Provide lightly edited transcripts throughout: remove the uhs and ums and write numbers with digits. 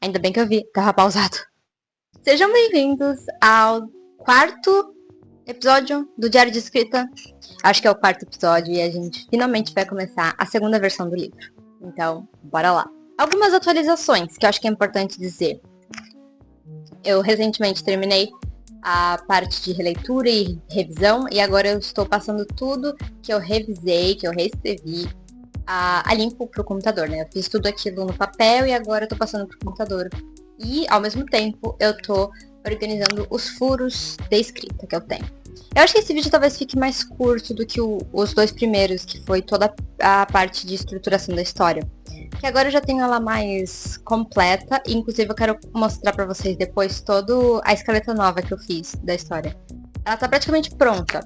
Ainda bem que eu vi, tava pausado. Sejam bem-vindos ao quarto episódio do Diário de Escrita. Acho que é o quarto episódio e a gente finalmente vai começar a segunda versão do livro. Então, bora lá. Algumas atualizações que eu acho que é importante dizer. Eu recentemente terminei a parte de releitura e revisão e agora eu estou passando tudo que eu revisei, que eu reescrevi a limpo pro computador, né? Eu fiz tudo aquilo no papel e agora eu tô passando pro computador. E, ao mesmo tempo, eu tô organizando os furos de escrita que eu tenho. Eu acho que esse vídeo talvez fique mais curto do que os dois primeiros, que foi toda a parte de estruturação da história. Que agora eu já tenho ela mais completa, e inclusive eu quero mostrar pra vocês depois toda a escaleta nova que eu fiz da história. Ela tá praticamente pronta.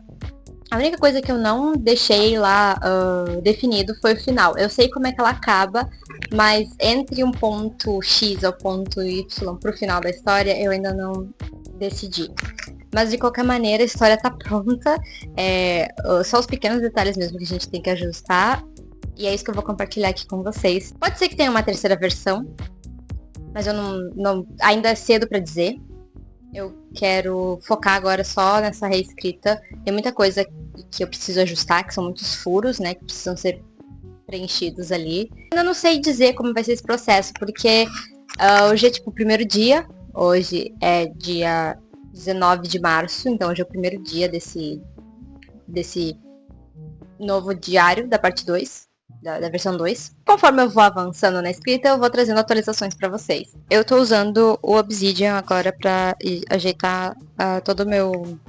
A única coisa que eu não deixei lá definido foi o final. Eu sei como é que ela acaba, mas entre um ponto X ao ponto Y pro final da história, eu ainda não decidi. Mas de qualquer maneira, a história tá pronta. Só os pequenos detalhes mesmo que a gente tem que ajustar. E é isso que eu vou compartilhar aqui com vocês. Pode ser que tenha uma terceira versão, mas eu não ainda é cedo pra dizer. Eu quero focar agora só nessa reescrita. Tem muita coisa que eu preciso ajustar, que são muitos furos, né, que precisam ser preenchidos ali. Ainda não sei dizer como vai ser esse processo, porque hoje é tipo o primeiro dia. Hoje é dia 19 de março, então hoje é o primeiro dia desse novo diário da parte 2. Da versão 2. Conforme eu vou avançando na escrita, eu vou trazendo atualizações pra vocês. Eu tô usando o Obsidian agora pra ajeitar todo o meu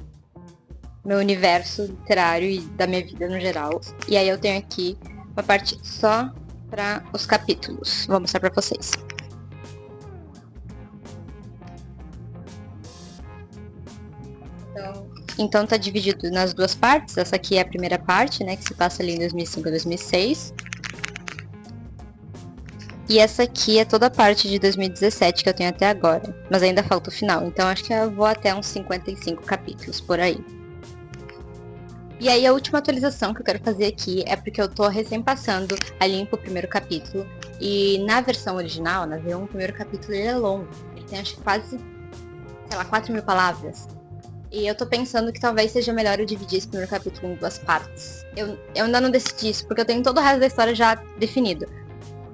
universo literário e da minha vida no geral. E aí eu tenho aqui uma parte só pra os capítulos. Vou mostrar pra vocês. Então tá dividido nas duas partes. Essa aqui é a primeira parte, né, que se passa ali em 2005 a 2006. E essa aqui é toda a parte de 2017 que eu tenho até agora. Mas ainda falta o final, então acho que eu vou até uns 55 capítulos por aí. E aí a última atualização que eu quero fazer aqui é porque eu tô recém passando a limpo o primeiro capítulo. E na versão original, na V1, o primeiro capítulo ele é longo. Ele tem acho que quase, sei lá, 4.000 palavras. E eu tô pensando que talvez seja melhor eu dividir esse primeiro capítulo em duas partes. Eu ainda não decidi isso, porque eu tenho todo o resto da história já definido.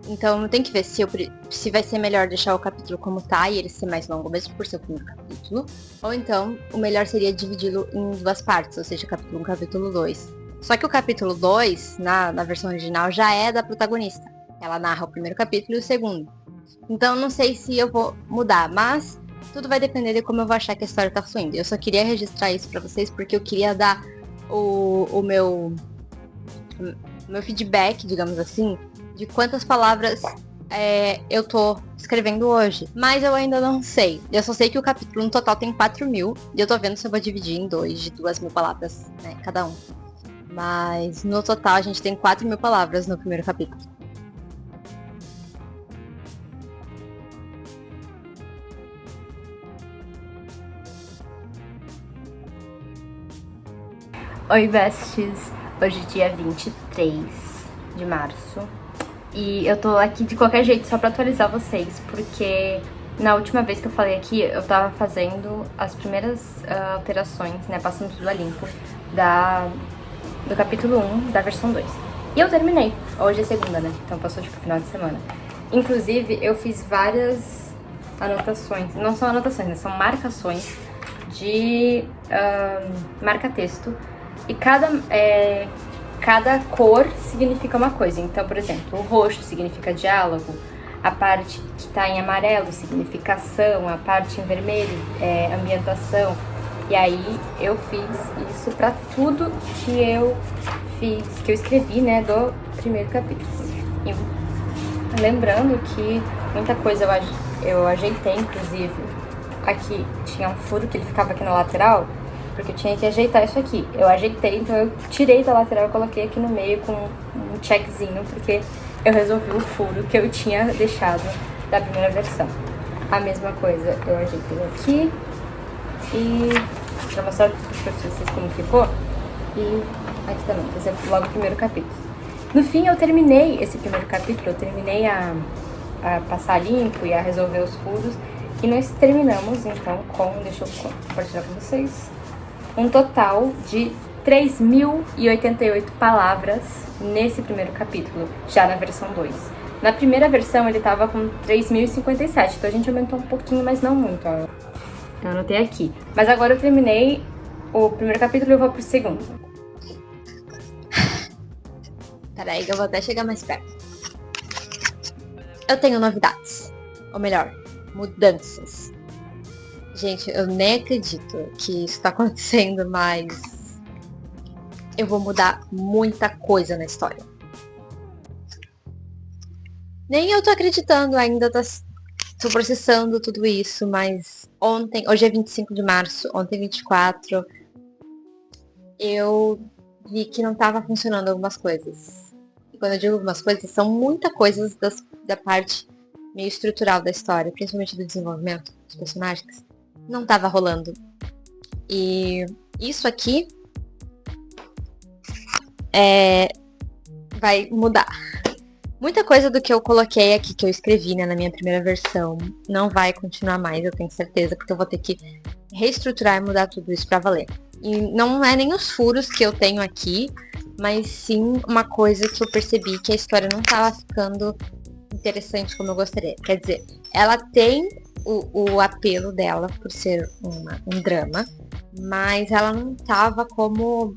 Então eu tenho que ver se vai ser melhor deixar o capítulo como tá e ele ser mais longo, mesmo por ser o primeiro capítulo. Ou então, o melhor seria dividi-lo em duas partes, ou seja, capítulo 1 e capítulo 2. Só que o capítulo 2, na versão original, já é da protagonista. Ela narra o primeiro capítulo e o segundo. Então não sei se eu vou mudar, mas tudo vai depender de como eu vou achar que a história tá fluindo. Eu só queria registrar isso pra vocês porque eu queria dar o meu feedback, digamos assim, de quantas palavras eu tô escrevendo hoje. Mas eu ainda não sei. Eu só sei que o capítulo no total tem 4.000. E eu tô vendo se eu vou dividir em dois, de 2.000 palavras, né, cada um. Mas no total a gente tem 4.000 palavras no primeiro capítulo. Oi, besties! Hoje é dia 23 de março. E eu tô aqui de qualquer jeito só pra atualizar vocês, porque na última vez que eu falei aqui, eu tava fazendo as primeiras alterações, né, passando tudo a limpo, do capítulo 1 da versão 2. E eu terminei. Hoje é segunda, né, então passou tipo final de semana. Inclusive, eu fiz várias anotações, não são anotações, né, são marcações de marca-texto. E cada cor significa uma coisa. Então, por exemplo, o roxo significa diálogo, a parte que está em amarelo significa ação, a parte em vermelho é ambientação. E aí eu fiz isso para tudo que eu escrevi, né, do primeiro capítulo. E lembrando que muita coisa eu ajeitei, inclusive aqui tinha um furo que ele ficava aqui na lateral, porque eu tinha que ajeitar isso aqui. Eu ajeitei, então eu tirei da lateral e coloquei aqui no meio com um checkzinho, porque eu resolvi o furo que eu tinha deixado da primeira versão. A mesma coisa eu ajeitei aqui e pra mostrar pra vocês como ficou. E aqui também, esse é logo o primeiro capítulo. No fim eu terminei esse primeiro capítulo, eu terminei a a passar limpo e a resolver os furos. E nós terminamos, então, deixa eu compartilhar com vocês, um total de 3.088 palavras nesse primeiro capítulo, já na versão 2. Na primeira versão ele tava com 3.057, então a gente aumentou um pouquinho, mas não muito, ó. Eu anotei aqui. Mas agora eu terminei o primeiro capítulo e eu vou pro segundo. Peraí que eu vou até chegar mais perto. Eu tenho novidades. Ou melhor, mudanças. Gente, eu nem acredito que isso tá acontecendo, mas eu vou mudar muita coisa na história. Nem eu tô acreditando ainda, tô processando tudo isso, mas hoje é 25 de março, ontem 24, eu vi que não tava funcionando algumas coisas. E quando eu digo algumas coisas, são muitas coisas da parte meio estrutural da história, principalmente do desenvolvimento dos personagens, não tava rolando. E isso aqui vai mudar. Muita coisa do que eu coloquei aqui, que eu escrevi, né, na minha primeira versão, não vai continuar mais, eu tenho certeza, porque eu vou ter que reestruturar e mudar tudo isso pra valer. E não é nem os furos que eu tenho aqui, mas sim uma coisa que eu percebi que a história não tava ficando interessante como eu gostaria. Quer dizer, ela tem o apelo dela por ser um drama, mas ela não tava como...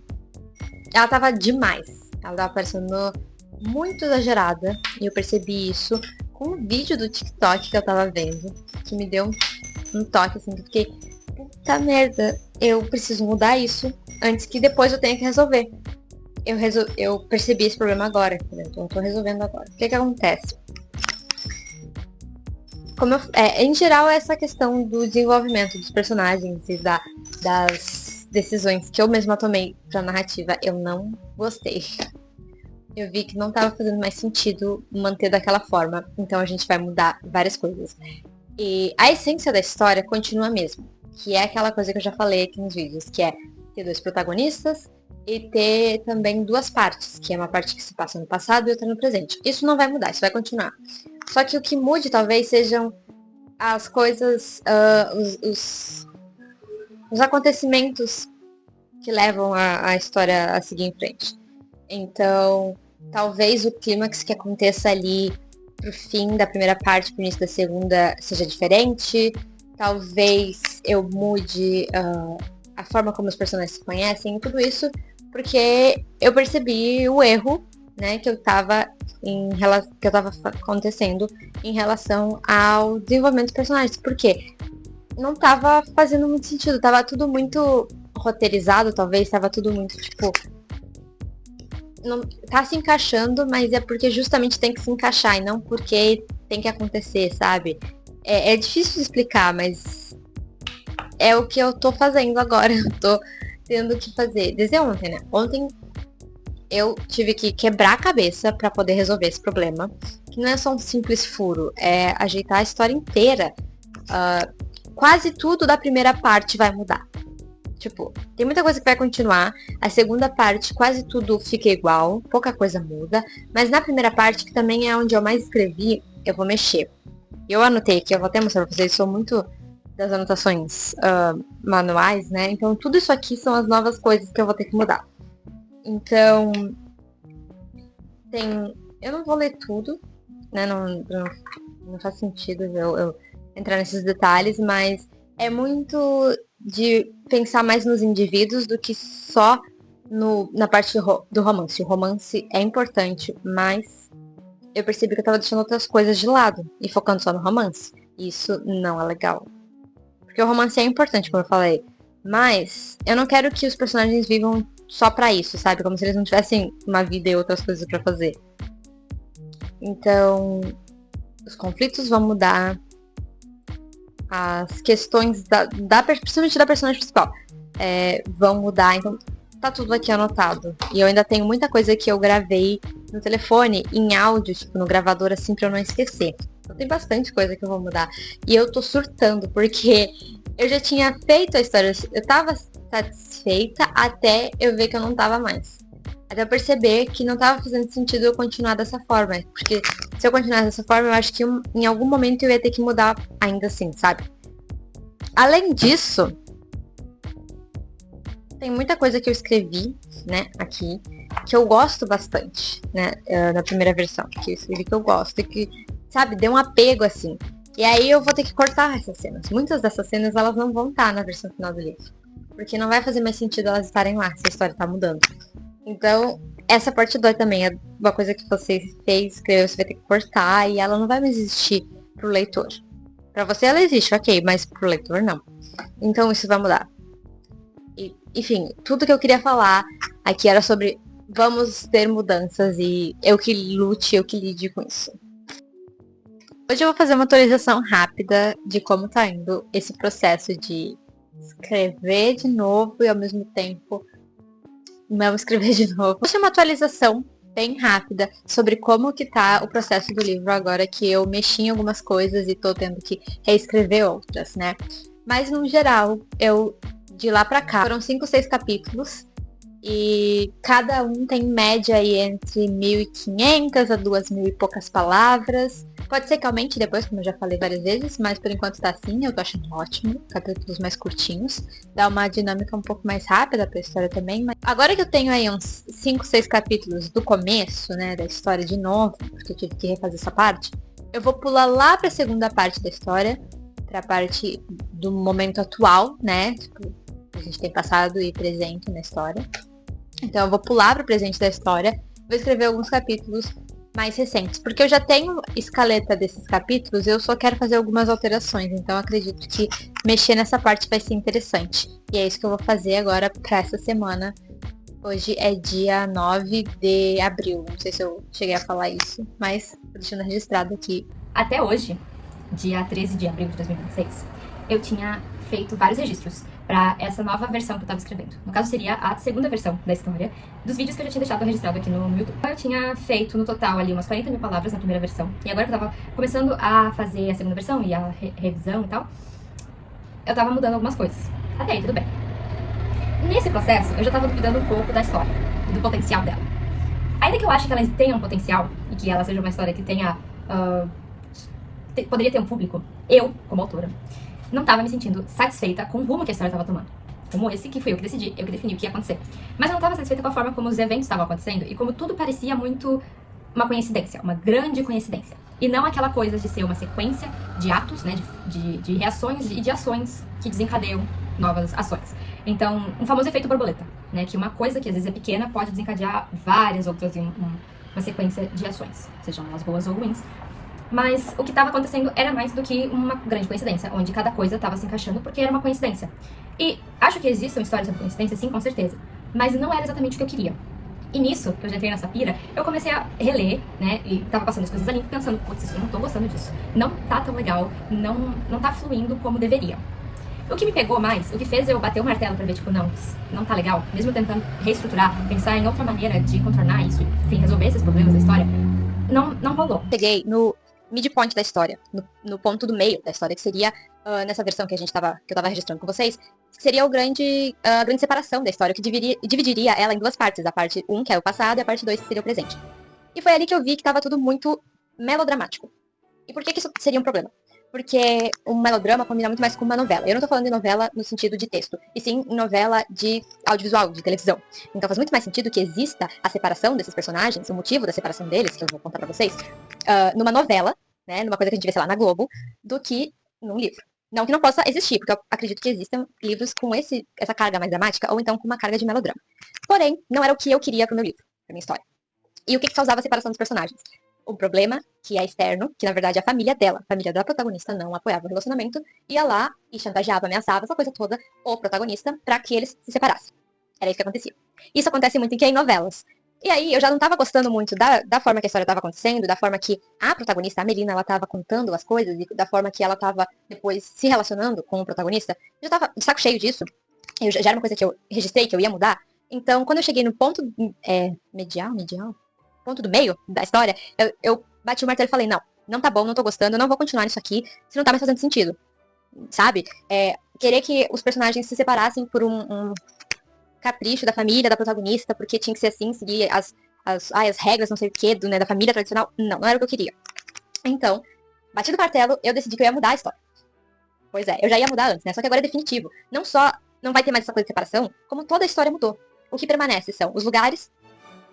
Ela tava demais. Ela tava parecendo muito exagerada, e eu percebi isso com um vídeo do TikTok que eu tava vendo, que me deu um toque, assim, que eu fiquei, puta merda, eu preciso mudar isso antes que depois eu tenha que resolver. Eu percebi esse problema agora, então eu tô resolvendo agora. O que acontece? Em geral, essa questão do desenvolvimento dos personagens e das decisões que eu mesma tomei pra narrativa, eu não gostei. Eu vi que não estava fazendo mais sentido manter daquela forma, então a gente vai mudar várias coisas. E a essência da história continua a mesma, que é aquela coisa que eu já falei aqui nos vídeos, que é ter 2 protagonistas e ter também 2 partes, que é uma parte que se passa no passado e outra no presente. Isso não vai mudar, isso vai continuar. Só que o que mude talvez sejam as coisas, os acontecimentos que levam a história a seguir em frente. Então, talvez o clímax que aconteça ali pro fim da primeira parte, pro início da segunda, seja diferente. Talvez eu mude a forma como os personagens se conhecem e tudo isso, porque eu percebi o erro, né, que eu tava acontecendo em relação ao desenvolvimento dos personagens. Porque não tava fazendo muito sentido, tava tudo muito roteirizado, talvez, tava tudo muito, tipo... Não tá se encaixando, mas é porque justamente tem que se encaixar e não porque tem que acontecer, sabe? É difícil de explicar, mas é o que eu tô fazendo agora. Eu tô tendo que fazer. Desde ontem, né? Ontem eu tive que quebrar a cabeça pra poder resolver esse problema. Que não é só um simples furo, é ajeitar a história inteira. Quase tudo da primeira parte vai mudar. Tipo, tem muita coisa que vai continuar. A segunda parte, quase tudo fica igual. Pouca coisa muda. Mas na primeira parte, que também é onde eu mais escrevi, eu vou mexer. Eu anotei aqui, eu vou até mostrar pra vocês. Sou muito das anotações manuais, né? Então, tudo isso aqui são as novas coisas que eu vou ter que mudar. Então, eu não vou ler tudo, né? Não faz sentido eu entrar nesses detalhes, mas é muito... de pensar mais nos indivíduos do que só na parte do romance. O romance é importante, mas eu percebi que eu tava deixando outras coisas de lado e focando só no romance. Isso não é legal. Porque o romance é importante, como eu falei, mas eu não quero que os personagens vivam só pra isso, sabe? Como se eles não tivessem uma vida e outras coisas pra fazer. Então, os conflitos vão mudar. As questões principalmente da personagem principal vão mudar, então tá tudo aqui anotado. E eu ainda tenho muita coisa que eu gravei no telefone, em áudio, tipo, no gravador, assim, pra eu não esquecer. Então tem bastante coisa que eu vou mudar. E eu tô surtando, porque eu já tinha feito a história, eu tava satisfeita até eu ver que eu não tava mais. Até eu perceber que não tava fazendo sentido eu continuar dessa forma. Porque se eu continuar dessa forma, eu acho que em algum momento eu ia ter que mudar ainda assim, sabe? Além disso, tem muita coisa que eu escrevi, né, aqui, que eu gosto bastante, né, na primeira versão. Que eu escrevi que eu gosto e que, sabe, deu um apego, assim. E aí eu vou ter que cortar essas cenas. Muitas dessas cenas, elas não vão estar na versão final do livro. Porque não vai fazer mais sentido elas estarem lá, se a história tá mudando. Então, essa parte 2 também é uma coisa que você fez, escreveu, você vai ter que cortar e ela não vai mais existir pro leitor. Pra você ela existe, ok, mas pro leitor não. Então isso vai mudar. E, enfim, tudo que eu queria falar aqui era sobre vamos ter mudanças e eu que lute, eu que lide com isso. Hoje eu vou fazer uma atualização rápida de como tá indo esse processo de escrever de novo e ao mesmo tempo não escrever de novo. Vou fazer uma atualização bem rápida sobre como que tá o processo do livro agora que eu mexi em algumas coisas e tô tendo que reescrever outras, né? Mas no geral, de lá pra cá, foram 5, 6 capítulos e cada um tem média aí entre 1.500 a 2.000 e poucas palavras. Pode ser que aumente depois, como eu já falei várias vezes, mas por enquanto tá assim, eu tô achando ótimo. Capítulos mais curtinhos. Dá uma dinâmica um pouco mais rápida pra história também. Mas agora que eu tenho aí uns 5, 6 capítulos do começo, né, da história de novo, porque eu tive que refazer essa parte, eu vou pular lá pra segunda parte da história, pra parte do momento atual, né, tipo, a gente tem passado e presente na história. Então eu vou pular pro presente da história, vou escrever alguns capítulos mais recentes, porque eu já tenho escaleta desses capítulos, eu só quero fazer algumas alterações, então eu acredito que mexer nessa parte vai ser interessante. E é isso que eu vou fazer agora pra essa semana. Hoje é dia 9 de abril, não sei se eu cheguei a falar isso, mas tô deixando registrado aqui. Até hoje, dia 13 de abril de 2026, eu tinha feito vários registros para essa nova versão que eu tava escrevendo. No caso, seria a segunda versão da história, dos vídeos que eu já tinha deixado registrado aqui no YouTube. Eu tinha feito no total ali umas 40.000 palavras na primeira versão, e agora que eu tava começando a fazer a segunda versão e a revisão e tal, eu tava mudando algumas coisas. Até aí, tudo bem. Nesse processo, eu já tava duvidando um pouco da história e do potencial dela. Ainda que eu ache que ela tenha um potencial e que ela seja uma história que tenha poderia ter um público, eu, como autora, não estava me sentindo satisfeita com o rumo que a história estava tomando. Como esse que fui eu que decidi, eu que defini o que ia acontecer. Mas eu não estava satisfeita com a forma como os eventos estavam acontecendo e como tudo parecia muito uma coincidência, uma grande coincidência. E não aquela coisa de ser uma sequência de atos, né, de reações e de ações que desencadeiam novas ações. Então, um famoso efeito borboleta, né, que uma coisa que às vezes é pequena pode desencadear várias outras em uma sequência de ações, sejam elas boas ou ruins. Mas o que estava acontecendo era mais do que uma grande coincidência, onde cada coisa estava se encaixando porque era uma coincidência. E acho que existem histórias sobre coincidência, sim, com certeza. Mas não era exatamente o que eu queria. E nisso, que eu já entrei nessa pira, eu comecei a reler, né, e tava passando as coisas ali, pensando, putz, eu não tô gostando disso. Não tá tão legal, não tá fluindo como deveria. O que me pegou mais, o que fez eu bater o martelo pra ver, tipo, não tá legal, mesmo tentando reestruturar, pensar em outra maneira de contornar isso, enfim, resolver esses problemas da história, não rolou. Cheguei no midpoint da história, no ponto do meio da história, que seria, nessa versão que eu tava registrando com vocês, que seria a grande separação da história, que dividiria ela em duas partes, a parte 1, que é o passado, e a parte 2, que seria o presente. E foi ali que eu vi que tava tudo muito melodramático. E por que isso seria um problema? Porque um melodrama combina muito mais com uma novela. Eu não tô falando de novela no sentido de texto, e sim em novela de audiovisual, de televisão. Então faz muito mais sentido que exista a separação desses personagens, o motivo da separação deles, que eu vou contar pra vocês, numa novela, né, numa coisa que a gente vê, sei lá, na Globo, do que num livro. Não que não possa existir, porque eu acredito que existam livros com essa carga mais dramática, ou então com uma carga de melodrama. Porém, não era o que eu queria pro meu livro, pra minha história. E o que causava a separação dos personagens? Um problema que é externo, que na verdade a família dela, a família da protagonista, não apoiava o relacionamento, ia lá e chantageava, ameaçava, essa coisa toda, o protagonista, pra que eles se separassem. Era isso que acontecia. Isso acontece muito em novelas. E aí eu já não tava gostando muito da forma que a história tava acontecendo, da forma que a protagonista, a Melina, ela tava contando as coisas, e da forma que ela tava depois se relacionando com o protagonista. Eu já tava de saco cheio disso. Já era uma coisa que eu registrei, que eu ia mudar. Então, quando eu cheguei no ponto medial, ponto do meio da história, eu bati o martelo e falei, não tá bom, não tô gostando, eu não vou continuar nisso aqui, se não tá mais fazendo sentido. Sabe? Querer que os personagens se separassem por capricho da família, da protagonista, porque tinha que ser assim, seguir as regras, não sei o que, da família tradicional. Não era o que eu queria. Então, batido o martelo, eu decidi que eu ia mudar a história. Pois é, eu já ia mudar antes, né? Só que agora é definitivo. Não só não vai ter mais essa coisa de separação, como toda a história mudou. O que permanece são os lugares.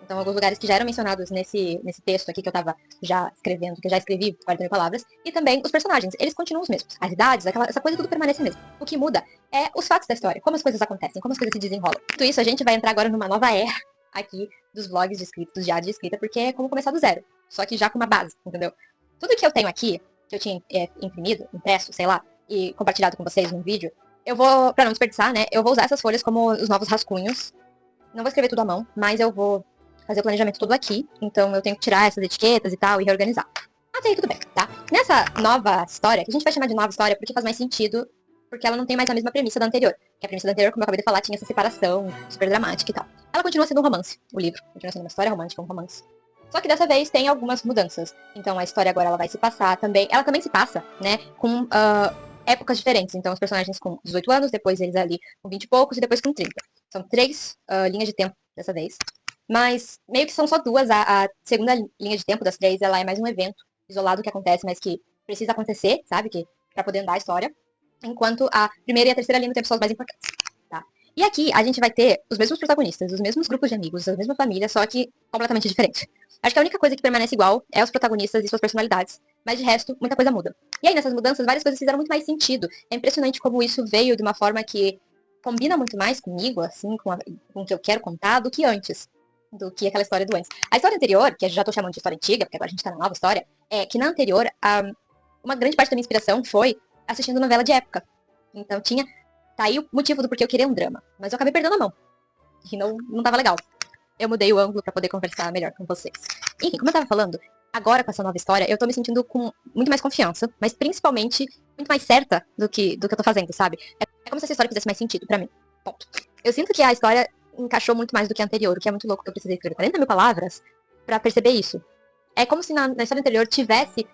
Então, alguns lugares que já eram mencionados nesse texto aqui que eu tava já escrevendo, que eu já escrevi 40 mil palavras. E também os personagens. Eles continuam os mesmos. As idades, essa coisa tudo permanece mesmo. O que muda é os fatos da história. Como as coisas acontecem, como as coisas se desenrolam. Tudo isso, a gente vai entrar agora numa nova era aqui dos vlogs de escrita, dos diários de escrita, porque é como começar do zero. Só que já com uma base, entendeu? Tudo que eu tenho aqui, que eu tinha imprimido, impresso, sei lá, e compartilhado com vocês num vídeo, eu vou, pra não desperdiçar, né, eu vou usar essas folhas como os novos rascunhos. Não vou escrever tudo à mão, mas eu vou fazer o planejamento todo aqui. Então eu tenho que tirar essas etiquetas e tal, e reorganizar. Até aí tudo bem, tá? Nessa nova história, que a gente vai chamar de nova história porque faz mais sentido, porque ela não tem mais a mesma premissa da anterior. Que a premissa da anterior, como eu acabei de falar, tinha essa separação super dramática e tal. Ela continua sendo um romance, o livro. Continua sendo uma história romântica, um romance. Só que dessa vez tem algumas mudanças. Então a história agora ela vai se passar também. Ela também se passa, né, com épocas diferentes. Então os personagens com 18 anos, depois eles ali com 20 e poucos e depois com 30. São 3 linhas de tempo dessa vez. Mas meio que são só duas. A segunda linha de tempo das 3, ela é mais um evento isolado que acontece, mas que precisa acontecer, sabe? Que pra poder andar a história. Enquanto a primeira e a terceira linha do tempo são as mais importantes, tá? E aqui a gente vai ter os mesmos protagonistas, os mesmos grupos de amigos, a mesma família, só que completamente diferente. Acho que a única coisa que permanece igual é os protagonistas e suas personalidades, mas de resto, muita coisa muda. E aí, nessas mudanças, várias coisas fizeram muito mais sentido. É impressionante como isso veio de uma forma que combina muito mais comigo, assim, com o que eu quero contar, do que antes. Do que aquela história do antes. A história anterior, que eu já tô chamando de história antiga, porque agora a gente tá na nova história, é que na anterior, uma grande parte da minha inspiração foi assistindo novela de época. Então tá aí o motivo do porquê eu queria um drama. Mas eu acabei perdendo a mão. E não tava legal. Eu mudei o ângulo pra poder conversar melhor com vocês. Enfim, como eu tava falando, agora com essa nova história, eu tô me sentindo com muito mais confiança, mas principalmente muito mais certa do que eu tô fazendo, sabe? É como se essa história fizesse mais sentido pra mim. Ponto. Eu sinto que a história encaixou muito mais do que a anterior, o que é muito louco. Eu precisei escrever 40 mil palavras pra perceber isso. É como se na história anterior tivesse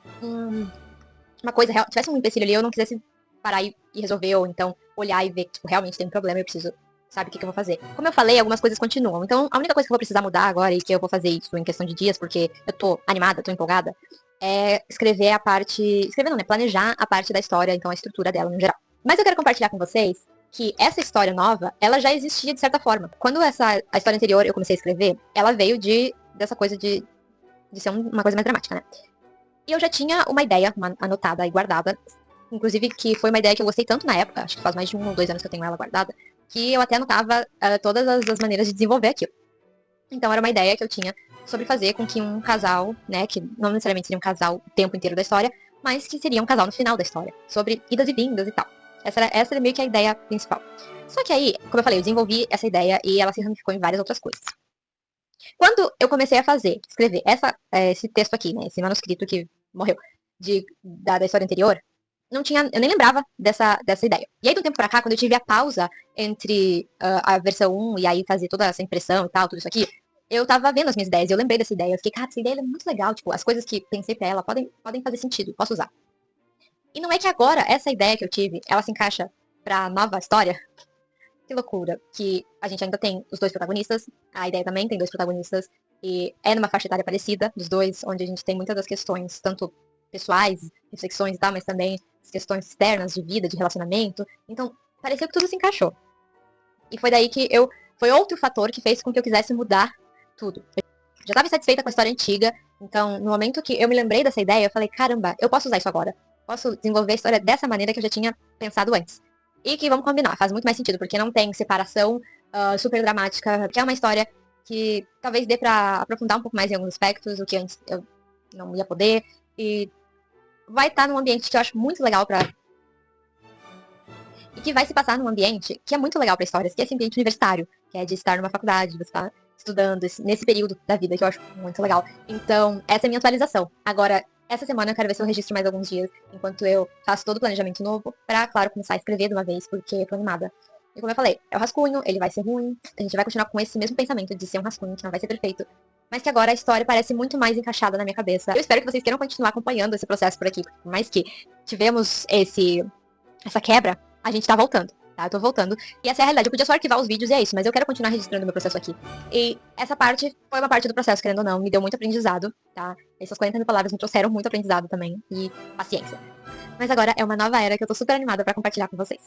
uma coisa, tivesse um empecilho ali, eu não quisesse parar e resolver, ou então olhar e ver que tipo, realmente tem um problema e eu preciso, sabe, o que eu vou fazer. Como eu falei, algumas coisas continuam. Então, a única coisa que eu vou precisar mudar agora, e que eu vou fazer isso em questão de dias, porque eu tô animada, tô empolgada, é escrever a parte... Escrever não, né? Planejar a parte da história, então a estrutura dela no geral. Mas eu quero compartilhar com vocês que essa história nova, ela já existia de certa forma. Quando a história anterior eu comecei a escrever, ela veio dessa coisa de ser uma coisa mais dramática, né? E eu já tinha uma ideia anotada e guardada, inclusive que foi uma ideia que eu gostei tanto na época, acho que faz mais de 1 ou 2 anos que eu tenho ela guardada, que eu até anotava todas as maneiras de desenvolver aquilo. Então era uma ideia que eu tinha sobre fazer com que um casal, né, que não necessariamente seria um casal o tempo inteiro da história, mas que seria um casal no final da história, sobre idas e vindas e tal. Essa era meio que a ideia principal. Só que aí, como eu falei, eu desenvolvi essa ideia e ela se ramificou em várias outras coisas. Quando eu comecei a escrever esse texto aqui, né, esse manuscrito que morreu da história anterior, eu nem lembrava dessa ideia. E aí, do tempo pra cá, quando eu tive a pausa entre a versão 1 e aí fazer toda essa impressão e tal, tudo isso aqui, eu tava vendo as minhas ideias, eu lembrei dessa ideia, eu fiquei, cara, essa ideia é muito legal, tipo, as coisas que pensei pra ela podem fazer sentido, posso usar. E não é que agora, essa ideia que eu tive, ela se encaixa pra nova história? Que loucura, que a gente ainda tem os 2 protagonistas, a ideia também tem 2 protagonistas, e é numa faixa etária parecida dos 2, onde a gente tem muitas das questões, tanto pessoais, reflexões e tal, mas também as questões externas de vida, de relacionamento. Então, pareceu que tudo se encaixou. E foi daí que foi outro fator que fez com que eu quisesse mudar tudo. Eu já estava insatisfeita com a história antiga, então, no momento que eu me lembrei dessa ideia, eu falei, caramba, eu posso usar isso agora. Posso desenvolver a história dessa maneira que eu já tinha pensado antes. E que, vamos combinar, faz muito mais sentido, porque não tem separação super dramática, que é uma história que talvez dê pra aprofundar um pouco mais em alguns aspectos, o que antes eu não ia poder, e vai estar num ambiente que eu acho muito legal e que vai se passar num ambiente que é muito legal pra histórias, que é esse ambiente universitário, que é de estar numa faculdade, você estar estudando nesse período da vida, que eu acho muito legal. Então, essa é a minha atualização. Agora, essa semana eu quero ver se eu registro mais alguns dias, enquanto eu faço todo o planejamento novo, pra, claro, começar a escrever de uma vez, porque eu tô animada. E como eu falei, é o rascunho, ele vai ser ruim, a gente vai continuar com esse mesmo pensamento de ser um rascunho, que não vai ser perfeito, mas que agora a história parece muito mais encaixada na minha cabeça. Eu espero que vocês queiram continuar acompanhando esse processo por aqui, por mais que tivemos essa quebra, a gente tá voltando. tá? Eu tô voltando. E essa é a realidade. Eu podia só arquivar os vídeos e é isso, mas eu quero continuar registrando meu processo aqui. E essa parte foi uma parte do processo, querendo ou não, me deu muito aprendizado, tá? Essas 40 mil palavras me trouxeram muito aprendizado também. E paciência. Mas agora é uma nova era que eu tô super animada pra compartilhar com vocês.